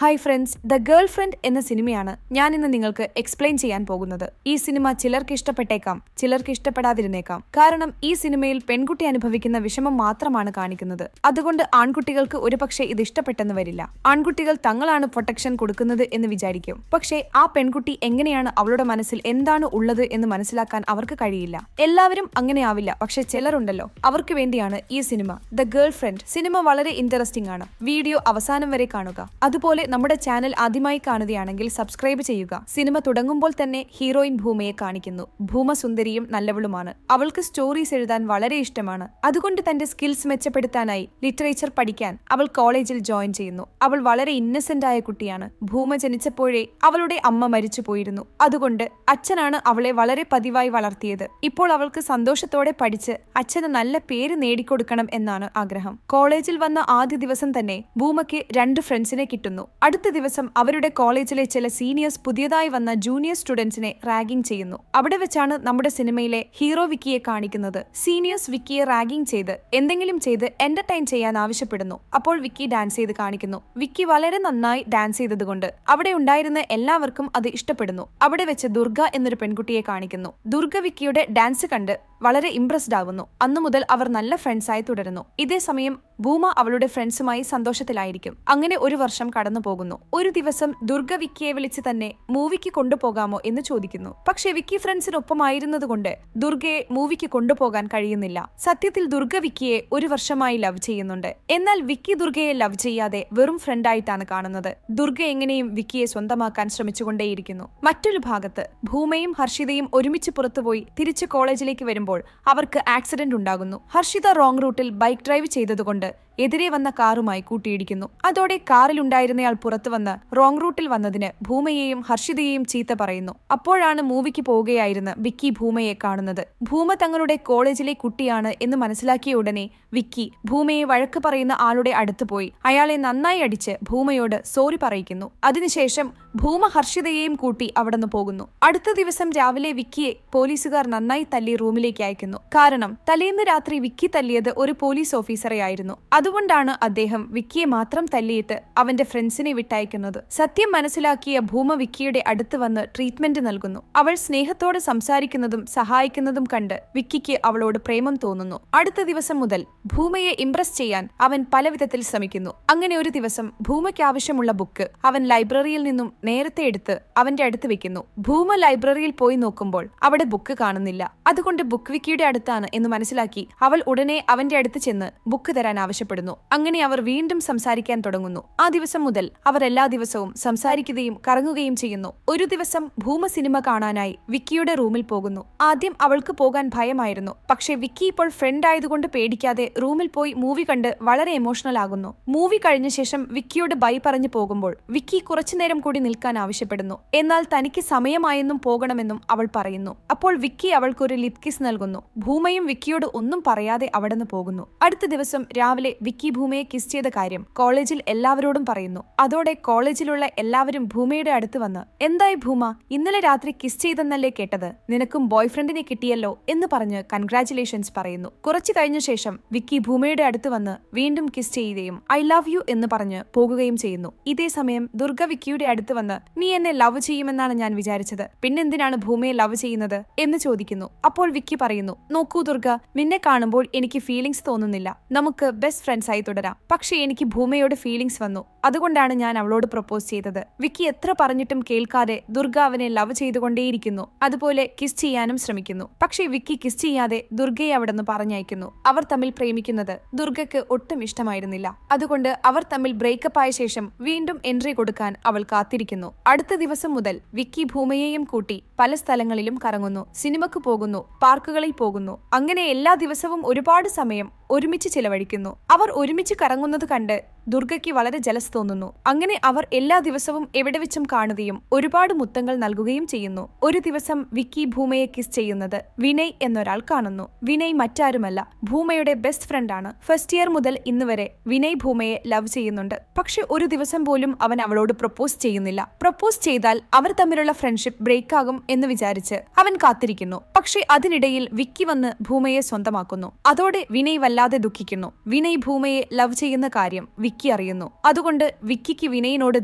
Hi friends, the girl friend എന്ന സിനിമയാണ് ഞാൻ ഇന്ന് നിങ്ങൾക്ക് എക്സ്പ്ലെയിൻ ചെയ്യാൻ പോകുന്നത്. ഈ സിനിമ ചിലർക്ക് ഇഷ്ടപ്പെട്ടേക്കാം, ചിലർക്ക് ഇഷ്ടപ്പെടാതിരുന്നേക്കാം. കാരണം ഈ സിനിമയിൽ പെൺകുട്ടി അനുഭവിക്കുന്ന വിഷമം മാത്രമാണ് കാണിക്കുന്നത്. അതുകൊണ്ട് ആൺകുട്ടികൾക്ക് ഒരുപക്ഷെ ഇത് ഇഷ്ടപ്പെട്ടെന്ന് വരില്ല. ആൺകുട്ടികൾ തങ്ങളാണ് പ്രൊട്ടക്ഷൻ കൊടുക്കുന്നത് എന്ന് വിചാരിക്കും. പക്ഷേ ആ പെൺകുട്ടി എങ്ങനെയാണ് അവളുടെ മനസ്സിൽ എന്താണ് ഉള്ളത് എന്ന് മനസ്സിലാക്കാൻ അവർക്ക് കഴിയില്ല. എല്ലാവരും അങ്ങനെയാവില്ല, പക്ഷെ ചിലരുണ്ടല്ലോ, അവർക്ക് വേണ്ടിയാണ് ഈ cinema the girl friend. Cinema വളരെ ഇൻട്രസ്റ്റിംഗ് ആണ്. വീഡിയോ അവസാനം വരെ കാണുക. അതുപോലെ നമ്മുടെ ചാനൽ ആദ്യമായി കാണുകയാണെങ്കിൽ സബ്സ്ക്രൈബ് ചെയ്യുക. സിനിമ തുടങ്ങുമ്പോൾ തന്നെ ഹീറോയിൻ ഭൂമയെ കാണിക്കുന്നു. ഭൂമ സുന്ദരിയും നല്ലവളുമാണ്. അവൾക്ക് സ്റ്റോറീസ് എഴുതാൻ വളരെ ഇഷ്ടമാണ്. അതുകൊണ്ട് തന്റെ സ്കിൽസ് മെച്ചപ്പെടുത്താനായി ലിറ്ററേച്ചർ പഠിക്കാൻ അവൾ കോളേജിൽ ജോയിൻ ചെയ്യുന്നു. അവൾ വളരെ ഇന്നസെന്റ് ആയ കുട്ടിയാണ്. ഭൂമ ജനിച്ചപ്പോഴേ അവളുടെ അമ്മ മരിച്ചു പോയിരുന്നു. അതുകൊണ്ട് അച്ഛനാണ് അവളെ വളരെ പതിവായി വളർത്തിയത്. ഇപ്പോൾ അവൾക്ക് സന്തോഷത്തോടെ പഠിച്ച് അച്ഛന് നല്ല പേര് നേടിക്കൊടുക്കണം എന്നാണ് ആഗ്രഹം. കോളേജിൽ വന്ന ആദ്യ ദിവസം തന്നെ ഭൂമയ്ക്ക് 2 ഫ്രണ്ട്സിനെ കിട്ടുന്നു. അടുത്ത ദിവസം അവരുടെ കോളേജിലെ ചില സീനിയേഴ്സ് പുതിയതായി വന്ന ജൂനിയർ സ്റ്റുഡൻസിനെ റാഗിംഗ് ചെയ്യുന്നു. അവിടെ വെച്ചാണ് നമ്മുടെ സിനിമയിലെ ഹീറോ വിക്കിയെ കാണിക്കുന്നത്. സീനിയേഴ്സ് വിക്കിയെ റാഗിംഗ് ചെയ്ത് എന്തെങ്കിലും ചെയ്ത് എന്റർടൈൻ ചെയ്യാൻ ആവശ്യപ്പെടുന്നു. അപ്പോൾ വിക്കി ഡാൻസ് ചെയ്ത് കാണിക്കുന്നു. വിക്കി വളരെ നന്നായി ഡാൻസ് ചെയ്തതുകൊണ്ട് അവിടെ ഉണ്ടായിരുന്ന എല്ലാവർക്കും അത് ഇഷ്ടപ്പെടുന്നു. അവിടെ വെച്ച് ദുർഗ എന്നൊരു പെൺകുട്ടിയെ കാണിക്കുന്നു. ദുർഗ വിക്കിയുടെ ഡാൻസ് കണ്ട് വളരെ ഇംപ്രസ്ഡ് ആവുന്നു. അന്നു മുതൽ അവർ നല്ല ഫ്രണ്ട്സായി തുടരുന്നു. ഇതേ സമയം ഭൂമ അവളുടെ ഫ്രണ്ട്സുമായി സന്തോഷത്തിലായിരിക്കും. അങ്ങനെ ഒരു വർഷം കടന്നു പോകുന്നു. ഒരു ദിവസം ദുർഗ വിക്കിയെ വിളിച്ച് തന്നെ മൂവിക്ക് കൊണ്ടുപോകാമോ എന്ന് ചോദിക്കുന്നു. പക്ഷെ വിക്കി ഫ്രണ്ട്സിനൊപ്പമായിരുന്നതുകൊണ്ട് ദുർഗയെ മൂവിക്ക് കൊണ്ടുപോകാൻ കഴിയുന്നില്ല. സത്യത്തിൽ ദുർഗ വിക്കിയെ ഒരു വർഷമായി ലവ് ചെയ്യുന്നുണ്ട്. എന്നാൽ വിക്കി ദുർഗയെ ലവ് ചെയ്യാതെ വെറും ഫ്രണ്ടായിട്ടാണ് കാണുന്നത്. ദുർഗ എങ്ങനെയും വിക്കിയെ സ്വന്തമാക്കാൻ ശ്രമിച്ചുകൊണ്ടേയിരിക്കുന്നു. മറ്റൊരു ഭാഗത്ത് ഭൂമയും ഹർഷിതയും ഒരുമിച്ച് പുറത്തുപോയി തിരിച്ച് കോളേജിലേക്ക് വരുമ്പോൾ അവർക്ക് ആക്സിഡന്റ് ഉണ്ടാകുന്നു. ഹർഷിത റോങ് റൂട്ടിൽ ബൈക്ക് ഡ്രൈവ് ചെയ്തതുകൊണ്ട് എതിരെ വന്ന കാറുമായി കൂട്ടിയിടിക്കുന്നു. അതോടെ കാറിലുണ്ടായിരുന്നയാൾ പുറത്തു വന്ന് റോങ് റൂട്ടിൽ വന്നതിന് ഭൂമയെയും ഹർഷിതയെയും ചീത്ത പറയുന്നു. അപ്പോഴാണ് മൂവിക്ക് പോവുകയായിരുന്ന വിക്കി ഭൂമയെ കാണുന്നത്. ഭൂമ തങ്ങളുടെ കോളേജിലെ കുട്ടിയാണ് എന്ന് മനസ്സിലാക്കിയ ഉടനെ വിക്കി ഭൂമയെ വഴക്ക് പറയുന്ന ആളുടെ അടുത്ത് പോയി അയാളെ നന്നായി അടിച്ച് ഭൂമയോട് സോറി പറയിക്കുന്നു. അതിനുശേഷം ഭൂമ ഹർഷിതയെയും കൂട്ടി അവിടുന്ന് പോകുന്നു. അടുത്ത ദിവസം രാവിലെ വിക്കിയെ പോലീസുകാർ നന്നായി തല്ലി റൂമിലേക്ക് അയക്കുന്നു. കാരണം തലേന്ന് രാത്രി വിക്കി തല്ലിയത് ഒരു പോലീസ് ഓഫീസറെ ആയിരുന്നു. അതുകൊണ്ടാണ് അദ്ദേഹം വിക്കിയെ മാത്രം തല്ലിയിട്ട് അവന്റെ ഫ്രണ്ട്സിനെ വിട്ടയക്കുന്നത്. സത്യം മനസ്സിലാക്കിയ ഭൂമ വിക്കിയുടെ അടുത്ത് വന്ന് ട്രീറ്റ്മെന്റ് നൽകുന്നു. അവൾ സ്നേഹത്തോടെ സംസാരിക്കുന്നതും സഹായിക്കുന്നതും കണ്ട് വിക്കിക്ക് അവളോട് പ്രേമം തോന്നുന്നു. അടുത്ത ദിവസം മുതൽ ഭൂമയെ ഇംപ്രസ് ചെയ്യാൻ അവൻ പലവിധത്തിൽ ശ്രമിക്കുന്നു. അങ്ങനെ ഒരു ദിവസം ഭൂമയ്ക്ക് ആവശ്യമുള്ള ബുക്ക് അവൻ ലൈബ്രറിയിൽ നിന്നും നേരത്തെ എടുത്ത് അവന്റെ അടുത്ത് വെക്കുന്നു. ഭൂമ ലൈബ്രറിയിൽ പോയി നോക്കുമ്പോൾ അവിടെ ബുക്ക് കാണുന്നില്ല. അതുകൊണ്ട് ബുക്ക് വിക്കിയുടെ അടുത്താണ് എന്ന് മനസ്സിലാക്കി അവൾ ഉടനെ അവന്റെ അടുത്ത് ചെന്ന് ബുക്ക് തരാൻ ആവശ്യപ്പെടുന്നു. അങ്ങനെ അവർ വീണ്ടും സംസാരിക്കാൻ തുടങ്ങുന്നു. ആ ദിവസം മുതൽ അവർ എല്ലാ ദിവസവും സംസാരിക്കുകയും കറങ്ങുകയും ചെയ്യുന്നു. ഒരു ദിവസം ഭൂമ സിനിമ കാണാനായി വിക്കിയുടെ റൂമിൽ പോകുന്നു. ആദ്യം അവൾക്ക് പോകാൻ ഭയമായിരുന്നു. പക്ഷെ വിക്കി ഇപ്പോൾ ഫ്രണ്ട് ആയതുകൊണ്ട് പേടിക്കാതെ റൂമിൽ പോയി മൂവി കണ്ട് വളരെ എമോഷണൽ ആകുന്നു. മൂവി കഴിഞ്ഞ ശേഷം വിക്കിയോട് ബൈ പറഞ്ഞു പോകുമ്പോൾ വിക്കി കുറച്ചുനേരം കൂടി നിൽക്കാൻ ആവശ്യപ്പെടുന്നു. എന്നാൽ തനിക്ക് സമയമായെന്നും പോകണമെന്നും അവൾ പറയുന്നു. അപ്പോൾ വിക്കി അവൾക്കൊരു ലിപ് കിസ് നൽകുന്നു. ഭൂമയും വിക്കിയോട് ഒന്നും പറയാതെ അവിടുന്ന് പോകുന്നു. അടുത്ത ദിവസം രാവിലെ വിക്കി ഭൂമയെ കിസ് ചെയ്ത കാര്യം കോളേജിൽ എല്ലാവരോടും പറയുന്നു. അതോടെ കോളേജിലുള്ള എല്ലാവരും ഭൂമയുടെ അടുത്ത് വന്ന് എന്തായി ഭൂമ, ഇന്നലെ രാത്രി കിസ് ചെയ്തെന്നല്ലേ കേട്ടത്, നിനക്കും ബോയ്ഫ്രണ്ടിനെ കിട്ടിയല്ലോ എന്ന് പറഞ്ഞ് കൺഗ്രാറ്റുലേഷൻസ് പറയുന്നു. കുറച്ചു കഴിഞ്ഞ ശേഷം വിക്കി ഭൂമയുടെ അടുത്ത് വന്ന് വീണ്ടും കിസ് ചെയ്യുകയും ഐ ലവ് യു എന്ന് പറഞ്ഞ് പോകുകയും ചെയ്യുന്നു. ഇതേ സമയം ദുർഗ വിക്കിയുടെ അടുത്ത് വന്ന് നീ എന്നെ ലവ് ചെയ്യുമെന്നാണ് ഞാൻ വിചാരിച്ചത്, പിന്നെന്തിനാണ് ഭൂമയെ ലവ് ചെയ്യുന്നത് എന്ന് ചോദിക്കുന്നു. അപ്പോൾ വിക്കി പറയുന്നു, നോക്കൂ ദുർഗ, നിന്നെ കാണുമ്പോൾ എനിക്ക് ഫീലിംഗ്സ് തോന്നുന്നില്ല, നമുക്ക് ബെസ്റ്റ് ഫ്രണ്ട്സ് ആയി തുടരാം. പക്ഷേ എനിക്ക് ഭൂമയോട് ഫീലിംഗ്സ് വന്നു, അതുകൊണ്ടാണ് ഞാൻ അവളോട് പ്രപ്പോസ് ചെയ്തത്. വിക്കി എത്ര പറഞ്ഞിട്ടും കേൾക്കാതെ ദുർഗ അവനെ ലവ് ചെയ്തുകൊണ്ടേയിരിക്കുന്നു. അതുപോലെ കിസ് ചെയ്യാനും ശ്രമിക്കുന്നു. പക്ഷേ വിക്കി കിസ് ചെയ്യാതെ ദുർഗയെ അവിടെ നിന്ന് പറഞ്ഞയക്കുന്നു. അവർ തമ്മിൽ പ്രേമിക്കുന്നത് ദുർഗയ്ക്ക് ഒട്ടും ഇഷ്ടമായിരുന്നില്ല. അതുകൊണ്ട് അവർ തമ്മിൽ ബ്രേക്കപ്പ് ആയ ശേഷം വീണ്ടും എൻട്രി കൊടുക്കാൻ അവൾ കാത്തിരിക്കുന്നു. അടുത്ത ദിവസം മുതൽ വിക്കി ഭൂമയെയും കൂട്ടി പല സ്ഥലങ്ങളിലും കറങ്ങുന്നു. സിനിമക്ക് പോകുന്നു, പാർക്കുകളിൽ പോകുന്നു. അങ്ങനെ എല്ലാ ദിവസവും ഒരുപാട് സമയം ഒരുമിച്ച് ചിലവഴിക്കുന്നു. അവർ ഒരുമിച്ച് കറങ്ങുന്നത് കണ്ട് ദുർഗയ്ക്ക് വളരെ ജലസ് തോന്നുന്നു. അങ്ങനെ അവർ എല്ലാ ദിവസവും എവിടെ വെച്ചും കാണുകയും ഒരുപാട് മുത്തങ്ങൾ നൽകുകയും ചെയ്യുന്നു. ഒരു ദിവസം വിക്കി ഭൂമയെ കിസ് ചെയ്യുന്നത് വിനയ് എന്നൊരാൾ കാണുന്നു. വിനയ് മറ്റാരുമല്ല, ഭൂമയുടെ ബെസ്റ്റ് ഫ്രണ്ടാണ്. ഫസ്റ്റ് ഇയർ മുതൽ ഇന്ന് വരെ വിനയ് ഭൂമയെ ലവ് ചെയ്യുന്നുണ്ട്. പക്ഷെ ഒരു ദിവസം പോലും അവൻ അവളോട് പ്രപ്പോസ് ചെയ്യുന്നില്ല. പ്രപ്പോസ് ചെയ്താൽ അവർ തമ്മിലുള്ള ഫ്രണ്ട്ഷിപ്പ് ബ്രേക്ക് ആകും എന്ന് വിചാരിച്ച് അവൻ കാത്തിരിക്കുന്നു. പക്ഷെ അതിനിടയിൽ വിക്കി വന്ന് ഭൂമയെ സ്വന്തമാക്കുന്നു. അതോടെ വിനയ് വല്ലാതെ വല്ലാതെ ദുഃഖിക്കുന്നു. വിനയ് ഭൂമയെ ലവ് ചെയ്യുന്ന കാര്യം വിക്കി അറിയുന്നു. അതുകൊണ്ട് വിക്കിക്ക് വിനയിനോട്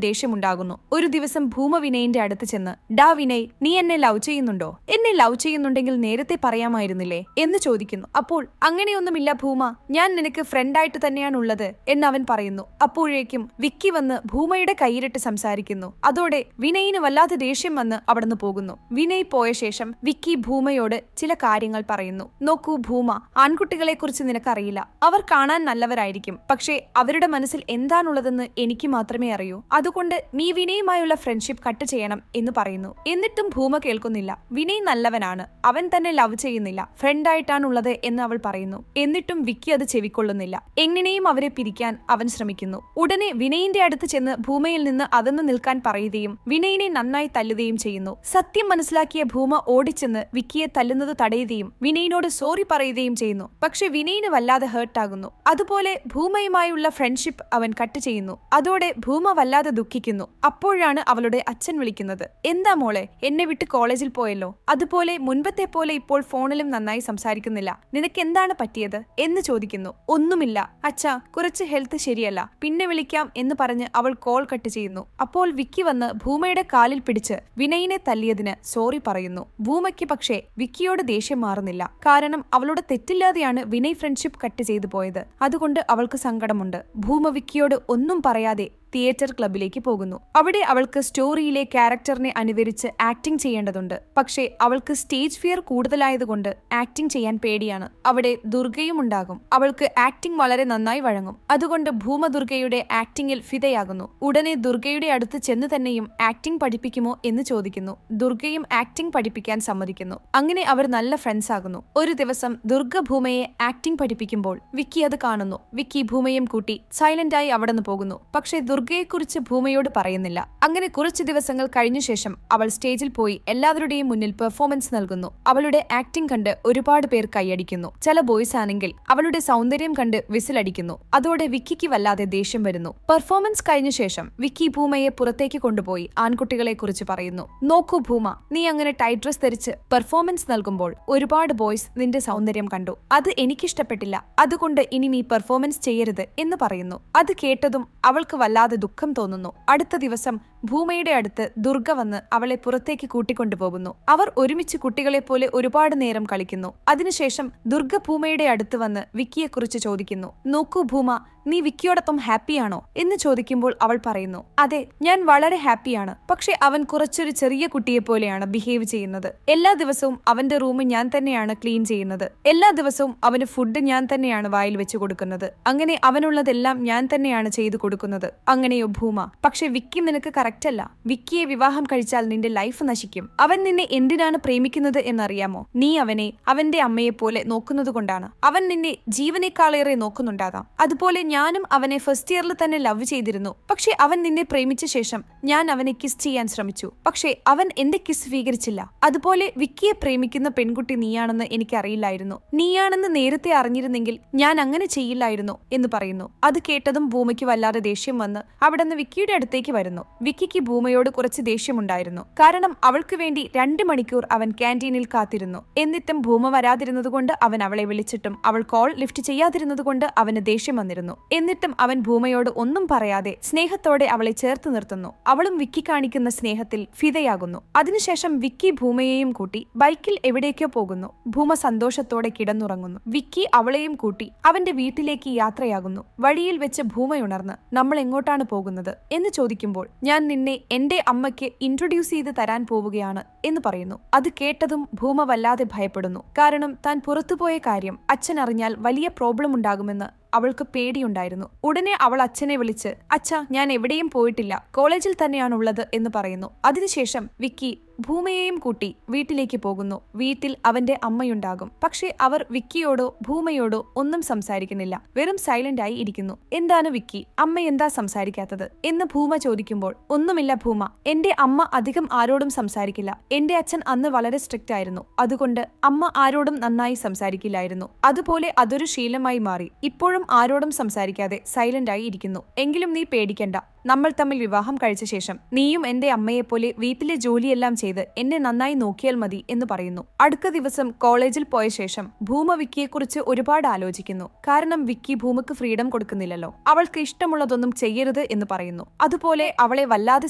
ദേഷ്യമുണ്ടാകുന്നു. ഒരു ദിവസം ഭൂമ വിനയിന്റെ അടുത്ത് ചെന്ന്, ഡാ വിനയ്, നീ എന്നെ ലവ് ചെയ്യുന്നുണ്ടോ? എന്നെ ലവ് ചെയ്യുന്നുണ്ടെങ്കിൽ നേരത്തെ പറയാമായിരുന്നില്ലേ എന്ന് ചോദിക്കുന്നു. അപ്പോൾ അങ്ങനെയൊന്നുമില്ല ഭൂമ, ഞാൻ നിനക്ക് ഫ്രണ്ടായിട്ട് തന്നെയാണുള്ളത് എന്ന് അവൻ പറയുന്നു. അപ്പോഴേക്കും വിക്കി വന്ന് ഭൂമയുടെ കൈയിലിട്ട് സംസാരിക്കുന്നു. അതോടെ വിനയിന് വല്ലാതെ ദേഷ്യം വന്ന് അവിടുന്ന് പോകുന്നു. വിനയ് പോയ ശേഷം വിക്കി ഭൂമയോട് ചില കാര്യങ്ങൾ പറയുന്നു. നോക്കൂ ഭൂമ, ആൺകുട്ടികളെ കുറിച്ച് നിനക്കറിയില്ല. അവർ കാണാൻ നല്ലവരായിരിക്കും, പക്ഷേ അവരുടെ മനസ്സിൽ എന്താണുള്ളതെന്ന് എനിക്ക് മാത്രമേ അറിയൂ. അതുകൊണ്ട് നീ വിനയുമായുള്ള ഫ്രണ്ട്ഷിപ്പ് കട്ട് ചെയ്യണം എന്ന് പറയുന്നു. എന്നിട്ടും ഭൂമ കേൾക്കുന്നില്ല. വിനയ് നല്ലവനാണ്, അവൻ തന്നെ ലവ് ചെയ്യുന്നില്ല, ഫ്രണ്ടായിട്ടാണുള്ളത് എന്ന് അവൾ പറയുന്നു. എന്നിട്ടും വിക്കി അത് ചെവിക്കൊള്ളുന്നില്ല. എങ്ങനെയും അവരെ പിരിക്കാൻ അവൻ ശ്രമിക്കുന്നു. ഉടനെ വിനയിന്റെ അടുത്ത് ചെന്ന് ഭൂമയിൽ നിന്ന് അകന്നു നിൽക്കാൻ പറയുകയും വിനയിനെ നന്നായി തല്ലുകയും ചെയ്യുന്നു. സത്യം മനസ്സിലാക്കിയ ഭൂമ ഓടിച്ചെന്ന് വിക്കിയെ തല്ലുന്നത് തടയുകയും വിനയിനോട് സോറി പറയുകയും ചെയ്യുന്നു. പക്ഷെ വിനയിന് വല്ലാതെ ഹേർട്ടാകുന്നു. അതുപോലെ ഭൂമയുമായുള്ള ഫ്രണ്ട്ഷിപ്പ് അവൻ കട്ട് ചെയ്യുന്നു. അതോടെ ഭൂമ വല്ലാതെ ദുഃഖിക്കുന്നു. അപ്പോഴാണ് അവളുടെ അച്ഛൻ വിളിക്കുന്നത്. എന്താ മോളെ, എന്നെ വിട്ട് കോളേജിൽ പോയല്ലോ, അതുപോലെ മുൻപത്തെ പോലെ ഇപ്പോൾ ഫോണിലും നന്നായി സംസാരിക്കുന്നില്ല, നിനക്ക് എന്താണ് പറ്റിയത് എന്ന് ചോദിക്കുന്നു. ഒന്നുമില്ല അച്ഛാ, കുറച്ച് ഹെൽത്ത് ശരിയല്ല, പിന്നെ വിളിക്കാം എന്ന് പറഞ്ഞ് അവൾ കോൾ കട്ട് ചെയ്യുന്നു. അപ്പോൾ വിക്കി വന്ന് ഭൂമയുടെ കാലിൽ പിടിച്ച് വിനയിനെ തല്ലിയതിന് സോറി പറയുന്നു. ഭൂമയ്ക്ക് പക്ഷേ വിക്കിയോട് ദേഷ്യം മാറുന്നില്ല. കാരണം അവളുടെ തെറ്റില്ലാതെയാണ് വിനയ് ഫ്രണ്ട്ഷിപ്പ് കട്ട് ചെയ്തു പോയത്. അതുകൊണ്ട് അവൾക്ക് സങ്കടമുണ്ട്. ഭൂമ വിക്കിയോട് ഒന്നും പറയാതെ തിയേറ്റർ ക്ലബിലേക്ക് പോകുന്നു. അവിടെ അവൾക്ക് സ്റ്റോറിയിലെ ക്യാരക്ടറിനെ അനുകരിച്ച് ആക്ടിംഗ് ചെയ്യേണ്ടതുണ്ട്. പക്ഷേ അവൾക്ക് സ്റ്റേജ് ഫിയർ കൂടുതലായതുകൊണ്ട് ആക്ടിംഗ് ചെയ്യാൻ പേടിയാണ്. അവിടെ ദുർഗയും ഉണ്ടാകും. അവൾക്ക് ആക്ടിംഗ് വളരെ നന്നായി വഴങ്ങും. അതുകൊണ്ട് ഭൂമ ദുർഗയുടെ ആക്ടിംഗിൽ ഫിദയാകുന്നു. ഉടനെ ദുർഗയുടെ അടുത്ത് ചെന്ന് തന്നെയും ആക്ടിംഗ് പഠിപ്പിക്കുമോ എന്ന് ചോദിക്കുന്നു. ദുർഗയും ആക്ടിംഗ് പഠിപ്പിക്കാൻ സമ്മതിക്കുന്നു. അങ്ങനെ അവർ നല്ല ഫ്രണ്ട്സ് ആകുന്നു. ഒരു ദിവസം ദുർഗ ഭൂമയെ ആക്ടിംഗ് പഠിപ്പിക്കുമ്പോൾ വിക്കി അത് കാണുന്നു. വിക്കി ഭൂമയും കൂട്ടി സൈലന്റായി അവിടെ നിന്ന് പോകുന്നു. പക്ഷേ ദുർഗയെക്കുറിച്ച് ഭൂമയോട് പറയുന്നില്ല. അങ്ങനെ കുറച്ചു ദിവസങ്ങൾ കഴിഞ്ഞ ശേഷം അവൾ സ്റ്റേജിൽ പോയി എല്ലാവരുടെയും മുന്നിൽ പെർഫോമൻസ് നൽകുന്നു. അവളുടെ ആക്ടിംഗ് കണ്ട് ഒരുപാട് പേർ കൈയടിക്കുന്നു. ചില ബോയ്സ് ആണെങ്കിൽ അവളുടെ സൗന്ദര്യം കണ്ട് വിസിലടിക്കുന്നു. അതോടെ വിക്കിക്ക് വല്ലാതെ ദേഷ്യം വരുന്നു. പെർഫോമൻസ് കഴിഞ്ഞ ശേഷം വിക്കി ഭൂമയെ പുറത്തേക്ക് കൊണ്ടുപോയി ആൺകുട്ടികളെ കുറിച്ച് പറയുന്നു. നോക്കൂ ഭൂമ, നീ അങ്ങനെ ടൈറ്റ് ഡ്രസ് ധരിച്ച് പെർഫോമൻസ് നൽകുമ്പോൾ ഒരുപാട് ബോയ്സ് നിന്റെ സൗന്ദര്യം കണ്ടു. അത് എനിക്കിഷ്ടപ്പെട്ടില്ല. അതുകൊണ്ട് ഇനി നീ പെർഫോമൻസ് ചെയ്യരുത് എന്ന് പറയുന്നു. അത് കേട്ടതും അവൾക്ക് വല്ലാതെ ദുഃഖം തോന്നുന്നു. അടുത്ത ദിവസം ഭൂമയുടെ അടുത്ത് ദുർഗ വന്ന് അവളെ പുറത്തേക്ക് കൂട്ടിക്കൊണ്ടുപോകുന്നു. അവർ ഒരുമിച്ച് കുട്ടികളെ പോലെ ഒരുപാട് നേരം കളിക്കുന്നു. അതിനുശേഷം ദുർഗ ഭൂമയുടെ അടുത്ത് വന്ന് വിക്കിയെക്കുറിച്ച് ചോദിക്കുന്നു. നോക്കൂ ഭൂമ, നീ വിക്കിയോടൊപ്പം ഹാപ്പിയാണോ എന്ന് ചോദിക്കുമ്പോൾ അവൾ പറയുന്നു, അതെ, ഞാൻ വളരെ ഹാപ്പിയാണ്. പക്ഷെ അവൻ കുറച്ചൊരു ചെറിയ കുട്ടിയെ പോലെയാണ് ബിഹേവ് ചെയ്യുന്നത്. എല്ലാ ദിവസവും അവന്റെ റൂം ഞാൻ തന്നെയാണ് ക്ലീൻ ചെയ്യുന്നത്. എല്ലാ ദിവസവും അവന് ഫുഡ് ഞാൻ തന്നെയാണ് വായിൽ വെച്ച് കൊടുക്കുന്നത്. അങ്ങനെ അവനുള്ളതെല്ലാം ഞാൻ തന്നെയാണ് ചെയ്തു കൊടുക്കുന്നത്. അങ്ങനെയോ ഭൂമ? പക്ഷെ വിക്കി നിനക്ക് കറക്റ്റ് അല്ല. വിക്കിയെ വിവാഹം കഴിച്ചാൽ നിന്റെ ലൈഫ് നശിക്കും. അവൻ നിന്നെ എന്തിനാണ് പ്രേമിക്കുന്നത് എന്നറിയാമോ? നീ അവനെ അവന്റെ അമ്മയെ പോലെ നോക്കുന്നത് കൊണ്ടാണ്. അവൻ നിന്നെ ജീവനേക്കാളേറെ നോക്കുന്നുണ്ടാകാം. അതുപോലെ ഞാനും അവനെ ഫസ്റ്റ് ഇയറിൽ തന്നെ ലവ് ചെയ്തിരുന്നു. പക്ഷെ അവൻ നിന്നെ പ്രേമിച്ച ശേഷം ഞാൻ അവനെ കിസ് ചെയ്യാൻ ശ്രമിച്ചു. പക്ഷേ അവൻ എന്റെ കിസ് സ്വീകരിച്ചില്ല. അതുപോലെ വിക്കിയെ പ്രേമിക്കുന്ന പെൺകുട്ടി നീയാണെന്ന് എനിക്കറിയില്ലായിരുന്നു. നീയാണെന്ന് നേരത്തെ അറിഞ്ഞിരുന്നെങ്കിൽ ഞാൻ അങ്ങനെ ചെയ്യില്ലായിരുന്നു എന്ന് പറയുന്നു. അത് കേട്ടതും ഭൂമയ്ക്ക് വല്ലാതെ ദേഷ്യം വന്ന് അവിടെ നിന്ന് വിക്കിയുടെ അടുത്തേക്ക് വരുന്നു. വിക്കിക്ക് ഭൂമയോട് കുറച്ച് ദേഷ്യമുണ്ടായിരുന്നു. കാരണം അവൾക്ക് വേണ്ടി 2 മണിക്കൂർ അവൻ ക്യാൻറ്റീനിൽ കാത്തിരുന്നു. എന്നിട്ടും ഭൂമ വരാതിരുന്നതുകൊണ്ട് അവൻ അവളെ വിളിച്ചിട്ടും അവൾ കോൾ ലിഫ്റ്റ് ചെയ്യാതിരുന്നതുകൊണ്ട് അവന് ദേഷ്യം വന്നിരുന്നു. എന്നിട്ടും അവൻ ഭൂമയോട് ഒന്നും പറയാതെ സ്നേഹത്തോടെ അവളെ ചേർത്ത് നിർത്തുന്നു. അവളും വിക്കി കാണിക്കുന്ന സ്നേഹത്തിൽ ഫിദയാകുന്നു. അതിനുശേഷം വിക്കി ഭൂമയെയും കൂട്ടി ബൈക്കിൽ എവിടേക്കോ പോകുന്നു. ഭൂമ സന്തോഷത്തോടെ കിടന്നുറങ്ങുന്നു. വിക്കി അവളെയും കൂട്ടി അവന്റെ വീട്ടിലേക്ക് യാത്രയാകുന്നു. വഴിയിൽ വെച്ച് ഭൂമയുണർന്ന് നമ്മൾ എങ്ങോട്ടാണ് പോകുന്നത് എന്ന് ചോദിക്കുമ്പോൾ ഞാൻ നിന്നെ എന്റെ അമ്മയ്ക്ക് ഇൻട്രൊഡ്യൂസ് ചെയ്ത് തരാൻ പോവുകയാണ് എന്ന് പറയുന്നു. അത് കേട്ടതും ഭൂമ വല്ലാതെ ഭയപ്പെടുന്നു. കാരണം താൻ പുറത്തുപോയ കാര്യം അച്ഛൻ അറിഞ്ഞാൽ വലിയ പ്രോബ്ലം ഉണ്ടാകുമെന്ന് അവൾക്ക് പേടിയുണ്ടായിരുന്നു. ഉടനെ അവൾ അച്ഛനെ വിളിച്ച്, അച്ഛാ, ഞാൻ എവിടെയും പോയിട്ടില്ല, കോളേജിൽ തന്നെയാണുള്ളത് എന്ന് പറയുന്നു. അതിനുശേഷം വിക്കി ഭൂമയെയും കൂട്ടി വീട്ടിലേക്ക് പോകുന്നു. വീട്ടിൽ അവന്റെ അമ്മയുണ്ടാകും. പക്ഷേ അവർ വിക്കിയോടോ ഭൂമയോടോ ഒന്നും സംസാരിക്കുന്നില്ല. വെറും സൈലന്റ് ആയി ഇരിക്കുന്നു. എന്താണ് വിക്കി, അമ്മ എന്താ സംസാരിക്കാത്തത് എന്ന് ഭൂമ ചോദിക്കുമ്പോൾ, ഒന്നുമില്ല ഭൂമ, എന്റെ അമ്മ അധികം ആരോടും സംസാരിക്കില്ല. എന്റെ അച്ഛൻ അന്ന് വളരെ സ്ട്രിക്റ്റ് ആയിരുന്നു. അതുകൊണ്ട് അമ്മ ആരോടും നന്നായി സംസാരിക്കില്ലായിരുന്നു. അതുപോലെ അതൊരു ശീലമായി മാറി. ഇപ്പോഴും ആരോടും സംസാരിക്കാതെ സൈലന്റ് ആയി ഇരിക്കുന്നു. എങ്കിലും നീ പേടിക്കണ്ട, നമ്മൾ തമ്മിൽ വിവാഹം കഴിച്ച ശേഷം നീയും എന്റെ അമ്മയെപ്പോലെ വീട്ടിലെ ജോലിയെല്ലാം ചെയ്ത് എന്നെ നന്നായി നോക്കിയാൽ മതി എന്ന് പറയുന്നു. അടുത്ത ദിവസം കോളേജിൽ പോയ ശേഷം ഭൂമ വിക്കിയെക്കുറിച്ച് ഒരുപാട് ആലോചിക്കുന്നു. കാരണം വിക്കി ഭൂമക്ക് ഫ്രീഡം കൊടുക്കുന്നില്ലല്ലോ. അവൾക്ക് ഇഷ്ടമുള്ളതൊന്നും ചെയ്യരുത് എന്ന് പറയുന്നു. അതുപോലെ അവളെ വല്ലാതെ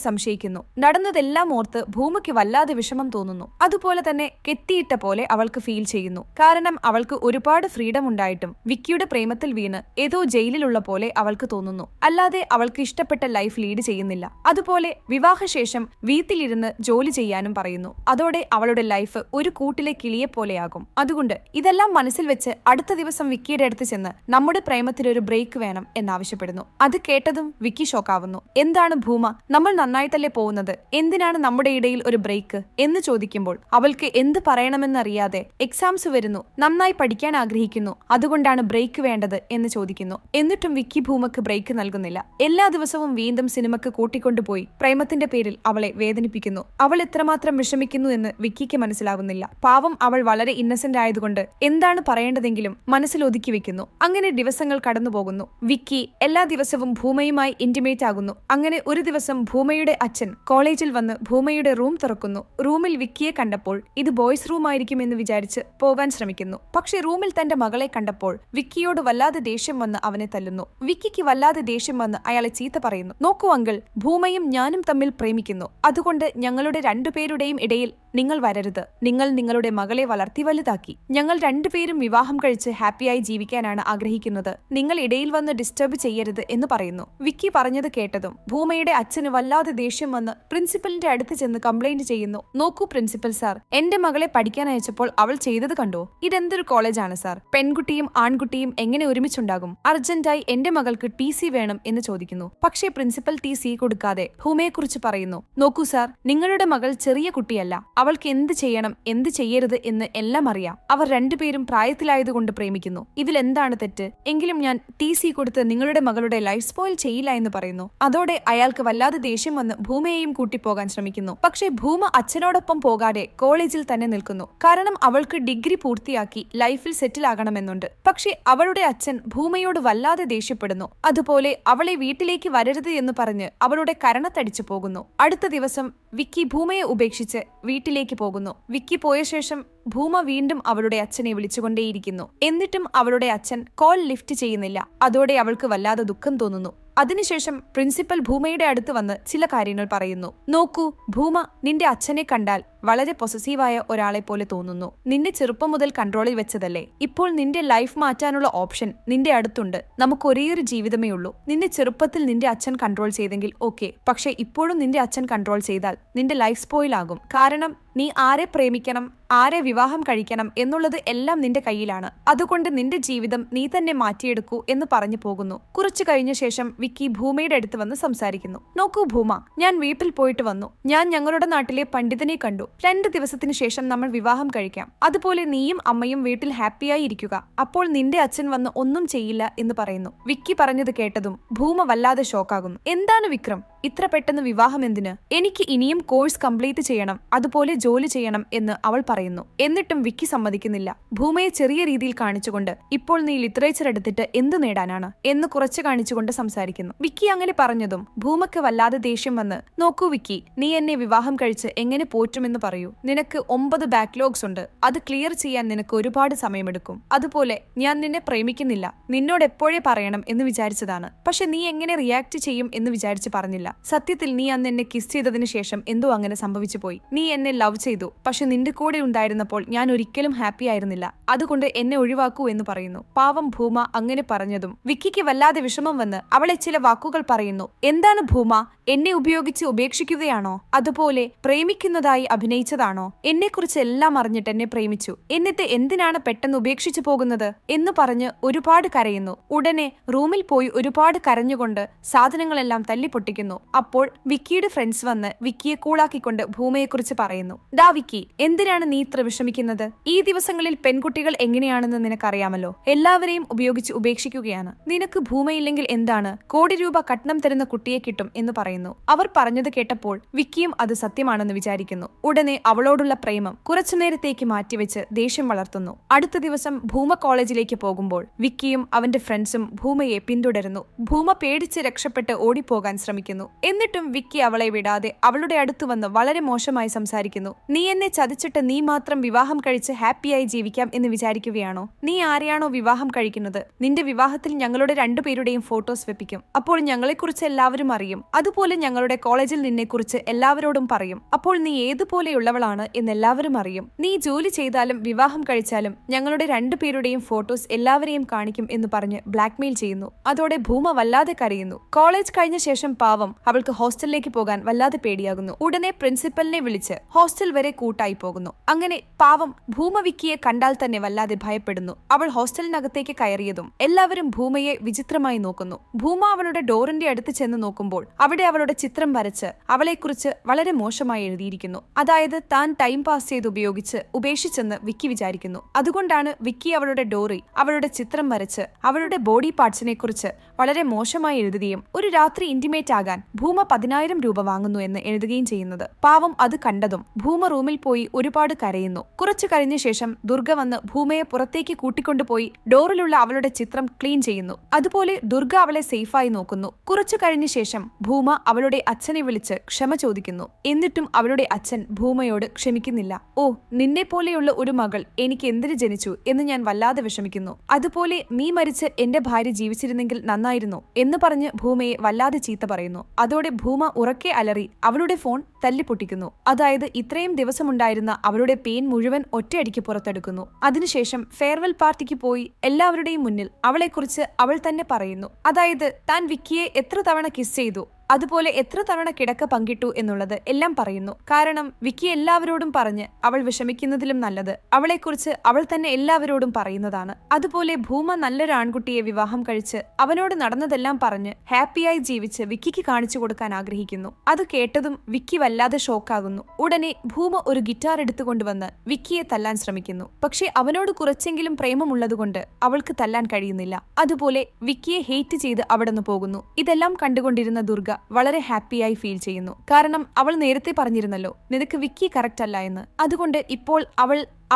സംശയിക്കുന്നു. നടന്നതെല്ലാം ഓർത്ത് ഭൂമയ്ക്ക് വല്ലാതെ വിഷമം തോന്നുന്നു. അതുപോലെ തന്നെ കെട്ടിയിട്ട പോലെ അവൾക്ക് ഫീൽ ചെയ്യുന്നു. കാരണം അവൾക്ക് ഒരുപാട് ഫ്രീഡം ഉണ്ടായിട്ടും വിക്കിയുടെ പ്രേമത്തിൽ വീണ് ഏതോ ജയിലിലുള്ള പോലെ അവൾക്ക് തോന്നുന്നു. അല്ലാതെ അവൾക്ക് ഇഷ്ടപ്പെട്ട ലൈഫ് ലീഡ് ചെയ്യുന്നില്ല. അതുപോലെ വിവാഹശേഷം വീട്ടിലിരുന്ന് ജോലി ചെയ്യാനും പറയുന്നു. അതോടെ അവളുടെ ലൈഫ് ഒരു കൂട്ടിലെ കിളിയെ പോലെയാകും. അതുകൊണ്ട് ഇതെല്ലാം മനസ്സിൽ വെച്ച് അടുത്ത ദിവസം വിക്കിയുടെ അടുത്ത് ചെന്ന് നമ്മുടെ പ്രേമത്തിലൊരു ബ്രേക്ക് വേണം എന്നാവശ്യപ്പെടുന്നു. അത് കേട്ടതും വിക്കി ഷോക്കാവുന്നു. എന്താണ് ഭൂമ, നമ്മൾ നന്നായിട്ടല്ലേ പോകുന്നത്, എന്തിനാണ് നമ്മുടെ ഇടയിൽ ഒരു ബ്രേക്ക് എന്ന് ചോദിക്കുമ്പോൾ അവൾക്ക് എന്ത് പറയണമെന്നറിയാതെ എക്സാംസ് വരുന്നു, നന്നായി പഠിക്കാൻ ആഗ്രഹിക്കുന്നു, അതുകൊണ്ടാണ് ബ്രേക്ക് വേണ്ടത് എന്ന് ചോദിക്കുന്നു. എന്നിട്ടും വിക്കി ഭൂമക്ക് ബ്രേക്ക് നൽകുന്നില്ല. എല്ലാ ദിവസവും വീണ്ടും സിനിമക്ക് കൂട്ടിക്കൊണ്ടുപോയി പ്രേമത്തിന്റെ പേരിൽ അവളെ വേദനിപ്പിക്കുന്നു. അവൾ എത്രമാത്രം വിഷമിക്കുന്നു എന്ന് വിക്കിക്ക് മനസ്സിലാവുന്നില്ല. പാവം അവൾ വളരെ ഇന്നസെന്റ് ആയതുകൊണ്ട് എന്താണ് പറയേണ്ടതെങ്കിലും മനസ്സിൽ ഒതുക്കി വെക്കുന്നു. അങ്ങനെ ദിവസങ്ങൾ കടന്നുപോകുന്നു. വിക്കി എല്ലാ ദിവസവും ഭൂമയുമായി ഇന്റിമേറ്റ് ആകുന്നു. അങ്ങനെ ഒരു ദിവസം ഭൂമയുടെ അച്ഛൻ കോളേജിൽ വന്ന് ഭൂമയുടെ റൂം തുറക്കുന്നു. റൂമിൽ വിക്കിയെ കണ്ടപ്പോൾ ഇത് ബോയ്സ് റൂം ആയിരിക്കും എന്ന് വിചാരിച്ച് പോകാൻ ശ്രമിക്കുന്നു. പക്ഷെ റൂമിൽ തന്റെ മകളെ കണ്ടപ്പോൾ വിക്കിയോട് വല്ലാതെ ദേഷ്യം വന്ന് അവനെ തല്ലുന്നു. വിക്കിക്ക് വല്ലാതെ ദേഷ്യം വന്ന് അയാളെ ചീത്ത പറയുന്നു. നോക്കൂ അങ്കിൾ, ഭൂമയും ഞാനും തമ്മിൽ പ്രേമിക്കുന്നു. അതുകൊണ്ട് ഞങ്ങളുടെ രണ്ടുപേരുടെയും ഇടയിൽ നിങ്ങൾ വരരുത്. നിങ്ങൾ നിങ്ങളുടെ മകളെ വളർത്തി വലുതാക്കി. ഞങ്ങൾ രണ്ടുപേരും വിവാഹം കഴിച്ച് ഹാപ്പിയായി ജീവിക്കാനാണ് ആഗ്രഹിക്കുന്നത്. നിങ്ങൾ ഇടയിൽ വന്ന് ഡിസ്റ്റർബ് ചെയ്യരുത് എന്ന് പറയുന്നു. വിക്കി പറഞ്ഞത് കേട്ടതും ഭൂമയുടെ അച്ഛന് വല്ലാതെ ദേഷ്യം വന്ന് പ്രിൻസിപ്പലിന്റെ അടുത്ത് ചെന്ന് കംപ്ലൈന്റ് ചെയ്യുന്നു. നോക്കൂ പ്രിൻസിപ്പൽ സാർ, എന്റെ മകളെ പഠിക്കാൻ അയച്ചപ്പോൾ അവൾ ചെയ്തത് കണ്ടോ? ഇതെന്തൊരു കോളേജാണ് സാർ? പെൺകുട്ടിയും ആൺകുട്ടിയും എങ്ങനെ ഒരുമിച്ചുണ്ടാകും? അർജന്റായി എന്റെ മകൾക്ക് TC വേണം എന്ന് ചോദിക്കുന്നു. പക്ഷേ പ്രിൻസിപ്പൽ TC കൊടുക്കാതെ ഭൂമയെക്കുറിച്ച് പറയുന്നു. നോക്കൂ സാർ, നിങ്ങളുടെ മകൾ ചെറിയ കുട്ടിയല്ല. അവൾക്ക് എന്ത് ചെയ്യണം എന്ത് ചെയ്യരുത് എന്ന് എല്ലാം അറിയാം. അവർ രണ്ടുപേരും പ്രായത്തിലായതുകൊണ്ട് പ്രേമിക്കുന്നു. ഇതിലെന്താണ് തെറ്റ്? എങ്കിലും ഞാൻ TC കൊടുത്ത് നിങ്ങളുടെ മകളുടെ ലൈഫ് സ്പോയിൽ ചെയ്യില്ല എന്ന് പറയുന്നു. അതോടെ അയാൾക്ക് വല്ലാതെ ദേഷ്യം വന്ന് ഭൂമയെയും കൂട്ടിപ്പോകാൻ ശ്രമിക്കുന്നു. പക്ഷേ ഭൂമ അച്ഛനോടൊപ്പം പോകാതെ കോളേജിൽ തന്നെ നിൽക്കുന്നു. കാരണം അവൾക്ക് ഡിഗ്രി പൂർത്തിയാക്കി ലൈഫിൽ സെറ്റിൽ ആകണമെന്നുണ്ട്. പക്ഷേ അവളുടെ അച്ഛൻ ഭൂമയോട് വല്ലാതെ ദേഷ്യപ്പെടുന്നു. അതുപോലെ അവളെ വീട്ടിലേക്ക് വരരുത് എന്ന് പറഞ്ഞ് അവളുടെ കരണത്തടിച്ചു പോകുന്നു. അടുത്ത ദിവസം വിക്കി ഭൂമയെ ഉപേക്ഷിച്ച് വീട്ടിലേക്ക് പോകുന്നു. വിക്കി പോയ ശേഷം ഭൂമ വീണ്ടും അവളുടെ അച്ഛനെ വിളിച്ചുകൊണ്ടേയിരിക്കുന്നു. എന്നിട്ടും അവളുടെ അച്ഛൻ കോൾ ലിഫ്റ്റ് ചെയ്യുന്നില്ല. അതോടെ അവൾക്ക് വല്ലാതെ ദുഃഖം തോന്നുന്നു. അതിനുശേഷം പ്രിൻസിപ്പൽ ഭൂമയുടെ അടുത്ത് വന്ന് ചില കാര്യങ്ങൾ പറയുന്നു. നോക്കൂ ഭൂമ, നിന്റെ അച്ഛനെ കണ്ടാൽ വളരെ പൊസസീവായ ഒരാളെ പോലെ തോന്നുന്നു. നിന്നെ ചെറുപ്പം മുതൽ കൺട്രോളിൽ വെച്ചതല്ലേ? ഇപ്പോൾ നിന്റെ ലൈഫ് മാറ്റാനുള്ള ഓപ്ഷൻ നിന്റെ അടുത്തുണ്ട്. നമുക്ക് ഒരേയൊരു ജീവിതമേ ഉള്ളൂ. നിന്റെ ചെറുപ്പത്തിൽ നിന്റെ അച്ഛൻ കൺട്രോൾ ചെയ്തെങ്കിൽ ഓക്കെ, പക്ഷെ ഇപ്പോഴും നിന്റെ അച്ഛൻ കൺട്രോൾ ചെയ്താൽ നിന്റെ ലൈഫ് സ്പോയിൽ ആകും. കാരണം നീ ആരെ പ്രേമിക്കണം, ആരെ വിവാഹം കഴിക്കണം എന്നുള്ളത് എല്ലാം നിന്റെ കയ്യിലാണ്. അതുകൊണ്ട് നിന്റെ ജീവിതം നീ തന്നെ മാറ്റിയെടുക്കൂ എന്ന് പറഞ്ഞു പോകുന്നു. കുറച്ചു കഴിഞ്ഞ ശേഷം വിക്കി ഭൂമയുടെ അടുത്ത് വന്ന് സംസാരിക്കുന്നു. നോക്കൂ ഭൂമ, ഞാൻ വീട്ടിൽ പോയിട്ട് വന്നു. ഞാൻ ഞങ്ങളുടെ നാട്ടിലെ പണ്ഡിതനെ കണ്ടു. 2 ദിവസത്തിന് ശേഷം നമ്മൾ വിവാഹം കഴിക്കാം. അതുപോലെ നീയും അമ്മയും വീട്ടിൽ ഹാപ്പിയായി ഇരിക്കുക. അപ്പോൾ നിന്റെ അച്ഛൻ വന്ന് ഒന്നും ചെയ്യില്ല എന്ന് പറയുന്നു. വിക്കി പറഞ്ഞത് കേട്ടതും ഭൂമ വല്ലാതെ ഷോക്കാകുന്നു. എന്താണ് വിക്രം, ഇത്ര പെട്ടെന്ന് വിവാഹം എന്തിന്? എനിക്ക് ഇനിയും കോഴ്സ് കംപ്ലീറ്റ് ചെയ്യണം, അതുപോലെ ജോലി ചെയ്യണം എന്ന് അവൾ പറയുന്നു. എന്നിട്ടും വിക്കി സമ്മതിക്കുന്നില്ല. ഭൂമയെ ചെറിയ രീതിയിൽ കാണിച്ചുകൊണ്ട് ഇപ്പോൾ നീ ലിറ്ററേച്ചർ എടുത്തിട്ട് എന്ത് നേടാനാണ് എന്ന് കുറച്ച് കാണിച്ചുകൊണ്ട് സംസാരിക്കുന്നു. വിക്കി അങ്ങനെ പറഞ്ഞതും ഭൂമയ്ക്ക് വല്ലാതെ ദേഷ്യം വന്ന്, നോക്കൂ വിക്കി, നീ എന്നെ വിവാഹം കഴിച്ച് എങ്ങനെ പോറ്റുമെന്ന് പറയൂ. നിനക്ക് 9 ബാക്ക്ലോഗ്സ് ഉണ്ട്. അത് ക്ലിയർ ചെയ്യാൻ നിനക്ക് ഒരുപാട് സമയമെടുക്കും. അതുപോലെ ഞാൻ നിന്നെ പ്രേമിക്കുന്നില്ല, നിന്നോട് എപ്പോഴേ പറയണം എന്ന് വിചാരിച്ചതാണ്. പക്ഷെ നീ എങ്ങനെ റിയാക്ട് ചെയ്യും എന്ന് വിചാരിച്ച് പറഞ്ഞില്ല. സത്യത്തിൽ നീ അന്ന് എന്നെ കിസ് ചെയ്തതിനു ശേഷം എന്തോ അങ്ങനെ സംഭവിച്ചു പോയി. നീ എന്നെ ലവ് ചെയ്തു, പക്ഷെ നിന്റെ കൂടെ ഉണ്ടായിരുന്നപ്പോൾ ഞാൻ ഒരിക്കലും ഹാപ്പി ആയിരുന്നില്ല. അതുകൊണ്ട് എന്നെ ഒഴിവാക്കൂ എന്ന് പറയുന്നു. പാവം ഭൂമ അങ്ങനെ പറഞ്ഞതും വിക്കിക്ക് വല്ലാതെ വിഷമം വന്ന് അവളെ ചില വാക്കുകൾ പറയുന്നു. എന്താണ് ഭൂമ, എന്നെ ഉപയോഗിച്ച് ഉപേക്ഷിക്കുകയാണോ? അതുപോലെ പ്രേമിക്കുന്നതായി അഭിനയിച്ചതാണോ? എന്നെക്കുറിച്ച് എല്ലാം അറിഞ്ഞിട്ട് എന്നെ പ്രേമിച്ചു, എന്നിട്ട് എന്തിനാണ് പെട്ടെന്ന് ഉപേക്ഷിച്ചു പോകുന്നത് എന്ന് പറഞ്ഞ് ഒരുപാട് കരയുന്നു. ഉടനെ റൂമിൽ പോയി ഒരുപാട് കരഞ്ഞുകൊണ്ട് സാധനങ്ങളെല്ലാം തല്ലിപ്പൊട്ടിക്കുന്നു. അപ്പോൾ വിക്കിയുടെ ഫ്രണ്ട്സ് വന്ന് വിക്കിയെ കൂളാക്കിക്കൊണ്ട് ഭൂമയെക്കുറിച്ച് പറയുന്നു. ഡാ വിക്കി, എന്തിനാണ് നീ ഇത്ര വിഷമിക്കുന്നത്? ഈ ദിവസങ്ങളിൽ പെൺകുട്ടികൾ എങ്ങനെയാണെന്ന് നിനക്കറിയാമല്ലോ. എല്ലാവരെയും ഉപയോഗിച്ച് ഉപേക്ഷിക്കുകയാണ്. നിനക്ക് ഭൂമയില്ലെങ്കിൽ എന്താണ്? കോടി രൂപ കട്നം തരുന്ന കുട്ടിയെ കിട്ടും എന്ന് പറയുന്നു. അവർ പറഞ്ഞത് കേട്ടപ്പോൾ വിക്കിയും അത് സത്യമാണെന്ന് വിചാരിക്കുന്നു. ഉടനെ അവളോടുള്ള പ്രേമം കുറച്ചുനേരത്തേക്ക് മാറ്റിവെച്ച് ദേഷ്യം വളർത്തുന്നു. അടുത്ത ദിവസം ഭൂമ കോളേജിലേക്ക് പോകുമ്പോൾ വിക്കിയും അവന്റെ ഫ്രണ്ട്സും ഭൂമയെ പിന്തുടരുന്നു. ഭൂമ പേടിച്ച് രക്ഷപ്പെട്ട് ഓടിപ്പോകാൻ ശ്രമിക്കുന്നു. എന്നിട്ടും വിക്കി അവളെ വിടാതെ അവളുടെ അടുത്ത് വന്ന് വളരെ മോശമായി സംസാരിക്കുന്നു. നീ എന്നെ ചതിച്ചിട്ട് നീ മാത്രം വിവാഹം കഴിച്ച് ഹാപ്പിയായി ജീവിക്കാം എന്ന് വിചാരിക്കുകയാണോ? നീ ആരെയാണോ വിവാഹം കഴിക്കുന്നത്, നിന്റെ വിവാഹത്തിൽ ഞങ്ങളുടെ രണ്ടുപേരുടെയും ഫോട്ടോസ് വെപ്പിക്കും. അപ്പോൾ ഞങ്ങളെക്കുറിച്ച് എല്ലാവരും അറിയും. അതുപോലെ ഞങ്ങളുടെ കോളേജിൽ നിന്നെക്കുറിച്ച് എല്ലാവരോടും പറയും. അപ്പോൾ നീ ഏതുപോലെയുള്ളവളാണ് എന്ന് എല്ലാവരും അറിയും. നീ ജോലി ചെയ്താലും വിവാഹം കഴിച്ചാലും ഞങ്ങളുടെ രണ്ടുപേരുടെയും ഫോട്ടോസ് എല്ലാവരെയും കാണിക്കും എന്ന് പറഞ്ഞ് ബ്ലാക്ക്മെയിൽ ചെയ്യുന്നു. അതോടെ ഭൂമ വല്ലാതെ കരയുന്നു. കോളേജ് കഴിഞ്ഞ ശേഷം പാവം അവൾക്ക് ഹോസ്റ്റലിലേക്ക് പോകാൻ വല്ലാതെ പേടിയാകുന്നു. ഉടനെ പ്രിൻസിപ്പലിനെ വിളിച്ച് ഹോസ്റ്റൽ വരെ കൂട്ടായി പോകുന്നു. അങ്ങനെ പാവം ഭൂമ വിക്കിയെ കണ്ടാൽ തന്നെ വല്ലാതെ ഭയപ്പെടുന്നു. അവൾ ഹോസ്റ്റലിനകത്തേക്ക് കയറിയതും എല്ലാവരും ഭൂമയെ വിചിത്രമായി നോക്കുന്നു. ഭൂമ അവളുടെ ഡോറിന്റെ അടുത്ത് ചെന്ന് നോക്കുമ്പോൾ അവിടെ അവളുടെ ചിത്രം വരച്ച് അവളെക്കുറിച്ച് വളരെ മോശമായി എഴുതിയിരിക്കുന്നു. അതായത് താൻ ടൈം പാസ് ചെയ്ത് ഉപയോഗിച്ച് ഉപേക്ഷിച്ചെന്ന് വിക്കി വിചാരിക്കുന്നു. അതുകൊണ്ടാണ് വിക്കി അവളുടെ ഡോറി അവളുടെ ചിത്രം വരച്ച് അവളുടെ ബോഡി പാർട്സിനെ കുറിച്ച് വളരെ മോശമായി എഴുതുകയും ഒരു രാത്രി ഇന്റിമേറ്റ് ആകാൻ ഭൂമ 10,000 രൂപ വാങ്ങുന്നു എന്ന് എഴുതുകയും ചെയ്യുന്നത്. പാവം അത് കണ്ടതും ഭൂമ റൂമിൽ പോയി ഒരുപാട് കരയുന്നു. കുറച്ചു കഴിഞ്ഞ ശേഷം ദുർഗ വന്ന് ഭൂമയെ പുറത്തേക്ക് കൂട്ടിക്കൊണ്ടുപോയി ഡോറിലുള്ള അവളുടെ ചിത്രം ക്ലീൻ ചെയ്യുന്നു. അതുപോലെ ദുർഗ അവളെ സേഫായി നോക്കുന്നു. കുറച്ചു കഴിഞ്ഞ ശേഷം ഭൂമ അവളുടെ അച്ഛനെ വിളിച്ച് ക്ഷമ ചോദിക്കുന്നു. എന്നിട്ടും അവളുടെ അച്ഛൻ ഭൂമയോട് ക്ഷമിക്കുന്നില്ല. ഓ, നിന്നെ പോലെയുള്ള ഒരു മകൾ എനിക്ക് എന്തിനു ജനിച്ചു എന്ന് ഞാൻ വല്ലാതെ വിഷമിക്കുന്നു. അതുപോലെ നീ മരിച്ച് എന്റെ ഭാര്യ ജീവിച്ചിരുന്നെങ്കിൽ നന്നായിരുന്നു എന്ന് പറഞ്ഞ് ഭൂമയെ വല്ലാതെ ചീത്ത പറയുന്നു. അതോടെ ഭൂമ ഉറക്കെ അലറി അവളുടെ ഫോൺ തല്ലിപ്പൊട്ടിക്കുന്നു. അതായത് ഇത്രയും ദിവസമുണ്ടായിരുന്ന അവളുടെ പെയിൻ മുഴുവൻ ഒറ്റയടിക്ക് പുറത്തെടുക്കുന്നു. അതിനുശേഷം ഫെയർവെൽ പാർട്ടിക്ക് പോയി എല്ലാവരുടെയും മുന്നിൽ അവളെക്കുറിച്ച് അവൾ തന്നെ പറയുന്നു. അതായത് താൻ വിക്കിയെ എത്ര തവണ കിസ് ചെയ്തു, അതുപോലെ എത്ര തവണ കിടക്ക പങ്കിട്ടു എന്നുള്ളത് എല്ലാം പറയുന്നു. കാരണം വിക്കി എല്ലാവരോടും പറഞ്ഞ് അവൾ വിഷമിക്കുന്നതിലും നല്ലത് അവളെക്കുറിച്ച് അവൾ തന്നെ എല്ലാവരോടും പറയുന്നതാണ്. അതുപോലെ ഭൂമ നല്ലൊരു ആൺകുട്ടിയെ വിവാഹം കഴിച്ച് അവനോട് നടന്നതെല്ലാം പറഞ്ഞ് ഹാപ്പിയായി ജീവിച്ച് വിക്കിക്ക് കാണിച്ചു കൊടുക്കാൻ ആഗ്രഹിക്കുന്നു. അത് കേട്ടതും വിക്കി വല്ലാതെ ഷോക്കാകുന്നു. ഉടനെ ഭൂമ ഒരു ഗിറ്റാർ എടുത്തുകൊണ്ടുവന്ന് വിക്കിയെ തല്ലാൻ ശ്രമിക്കുന്നു. പക്ഷെ അവനോട് കുറച്ചെങ്കിലും പ്രേമമുള്ളതുകൊണ്ട് അവൾക്ക് തല്ലാൻ കഴിയുന്നില്ല. അതുപോലെ വിക്കിയെ ഹേറ്റ് ചെയ്ത് അവിടെ നിന്ന് പോകുന്നു. ഇതെല്ലാം കണ്ടുകൊണ്ടിരുന്ന ദുർഗ വളരെ ഹാപ്പിയായി ഫീൽ ചെയ്യുന്നു. കാരണം അവൾ നേരത്തെ പറഞ്ഞിരുന്നല്ലോ നിനക്ക് വിക്കി കറക്റ്റ് അല്ല എന്ന്. അതുകൊണ്ട് ഇപ്പോൾ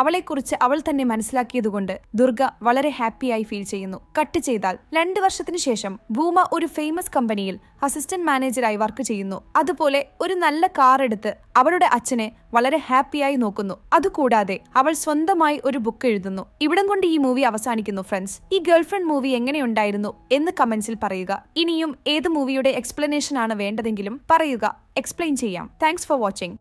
അവളെക്കുറിച്ച് അവൾ തന്നെ മനസ്സിലാക്കിയതുകൊണ്ട് ദുർഗ വളരെ ഹാപ്പിയായി ഫീൽ ചെയ്യുന്നു. കട്ട് ചെയ്താൽ 2 വർഷത്തിനു ശേഷം ഭൂമ ഒരു ഫേമസ് കമ്പനിയിൽ അസിസ്റ്റന്റ് മാനേജറായി വർക്ക് ചെയ്യുന്നു. അതുപോലെ ഒരു നല്ല കാർ എടുത്ത് അവളുടെ അച്ഛനെ വളരെ ഹാപ്പിയായി നോക്കുന്നു. അതുകൂടാതെ അവൾ സ്വന്തമായി ഒരു ബുക്ക് എഴുതുന്നു. ഇവിടം കൊണ്ട് ഈ മൂവി അവസാനിക്കുന്നു ഫ്രണ്ട്സ്. ഈ ഗേൾഫ്രണ്ട് മൂവി എങ്ങനെയുണ്ടായിരുന്നു എന്ന് കമന്റ്സിൽ പറയുക. ഇനിയും ഏത് മൂവിയുടെ എക്സ്പ്ലനേഷൻ ആണ് വേണ്ടതെങ്കിലും പറയുക, എക്സ്പ്ലെയിൻ ചെയ്യാം. Thanks for watching.